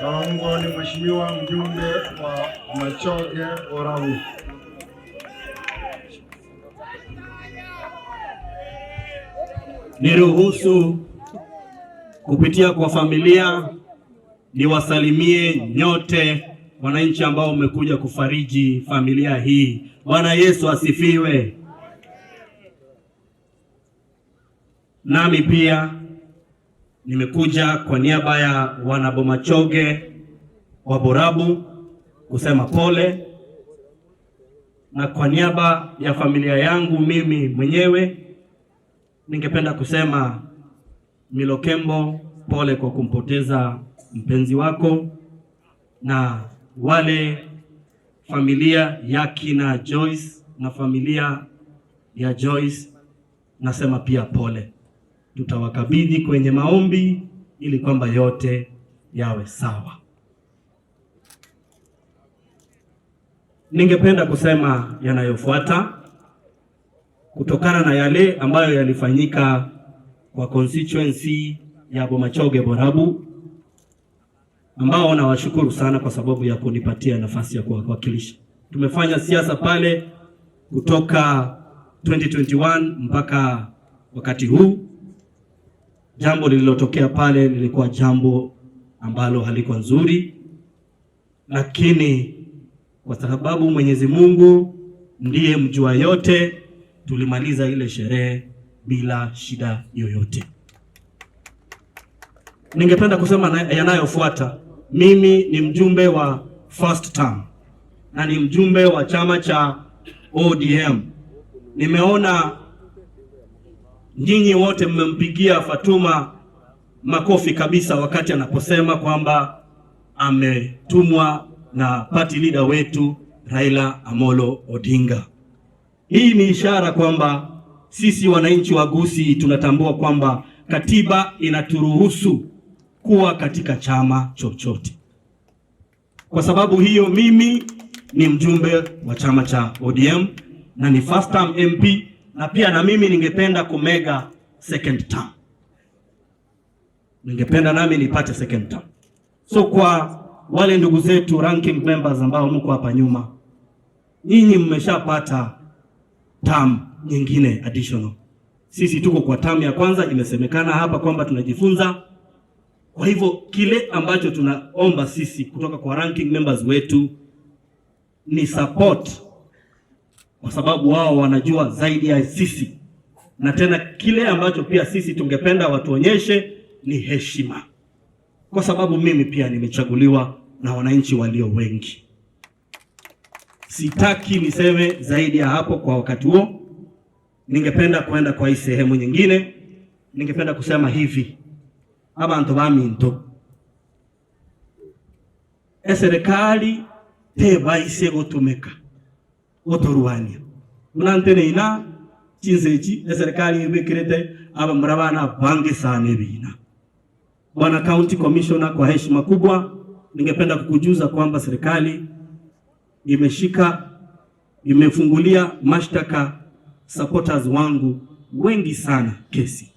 Songo ni mheshimiwa mjumbe wa Machoge Borabu. Niruhusu kupitia kwa familia niwasalimie nyote wananchi ambao mmekuja kufariji familia hii. Bwana Yesu asifiwe. Nami pia nimekuja kwa niaba ya wanabomachoge wa Borabu kusema pole, na kwa niaba ya familia yangu mimi mwenyewe ningependa kusema Milokembo, pole kwa kumpoteza mpenzi wako, na wale familia ya kina Joyce na familia ya Joyce nasema pia pole. Tutawakabidhi kwenye maombi ili kwamba yote yawe sawa. Ningependa kusema yanayofuata kutokana na yale ambayo yalifanyika kwa constituency ya Bomachoge Borabu, ambao nawashukuru sana kwa sababu ya kunipatia nafasi ya kuwakilisha. Tumefanya siasa pale kutoka 2021 mpaka wakati huu. Jambo lililotokea pale lilikuwa jambo ambalo halikuwa nzuri, lakini kwa sababu Mwenyezi Mungu ndiye mjua yote, tulimaliza ile sherehe bila shida yoyote. Ningependa kusema yanayofuata. Mimi ni mjumbe wa first term na ni mjumbe wa chama cha ODM. Nimeona nyinyi wote mmempigia Fatuma makofi kabisa wakati anaposema kwamba ametumwa na party leader wetu Raila Amolo Odinga. Hii ni ishara kwamba sisi wananchi wa Gusii tunatambua kwamba katiba inaturuhusu kuwa katika chama chochote. Kwa sababu hiyo mimi ni mjumbe wa chama cha ODM na ni first term MP, na pia na mimi ningependa kumega second term. Ningependa nami nipate second term. So kwa wale ndugu zetu ranking members ambao mko hapa nyuma, nyinyi mmeshapata term nyingine additional. Sisi tuko kwa term ya kwanza, imesemekana hapa kwamba tunajifunza. Kwa hivyo kile ambacho tunaomba sisi kutoka kwa ranking members wetu ni support, kwa sababu wao wanajua zaidi ya sisi, na tena kile ambacho pia sisi tungependa watuonyeshe ni heshima, kwa sababu mimi pia nimechaguliwa na wananchi walio wengi. Sitaki niseme zaidi ya hapo kwa wakati huo. Ningependa kwenda kwa hii sehemu nyingine. Ningependa kusema hivi: abantu baminto serikali tebaise gutumika otoruania unantene ina chinzechi serikali ibekirete aba murabana bange sana bina. Bwana County Commissioner, kwa heshima kubwa ningependa kukujuza kwamba serikali imefungulia mashtaka supporters wangu wengi sana kesi,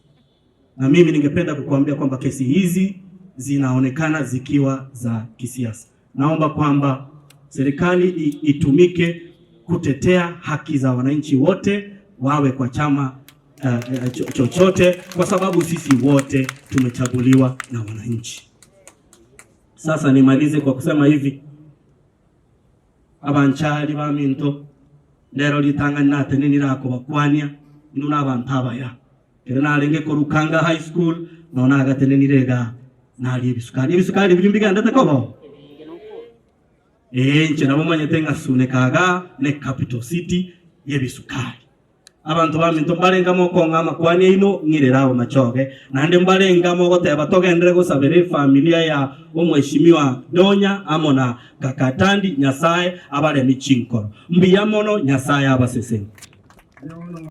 na mimi ningependa kukuambia kwamba kesi hizi zinaonekana zikiwa za kisiasa. Naomba kwamba serikali itumike kutetea haki za wananchi wote, wawe kwa chama chochote, kwa sababu sisi wote tumechaguliwa na wananchi. Sasa nimalize kwa kusema hivi: abanchari baminto lero litangana tenini rako bakwania nuna abantabaya kerana renge ko Rukanga High School nona agatenini rega nali ibisukari birimbiga ndata kobo nche nabo manyetenga sunekaga ne capital city yebisukari. Abantu baminto mbarengamo konga makwani ino ngireraho Machoge nande mbarengamo goteba togendere gusabere familia ya omweshimiwa Donya amona Kakatandi Nyasaye abare michinkoro mbiyamono Nyasaye abasese.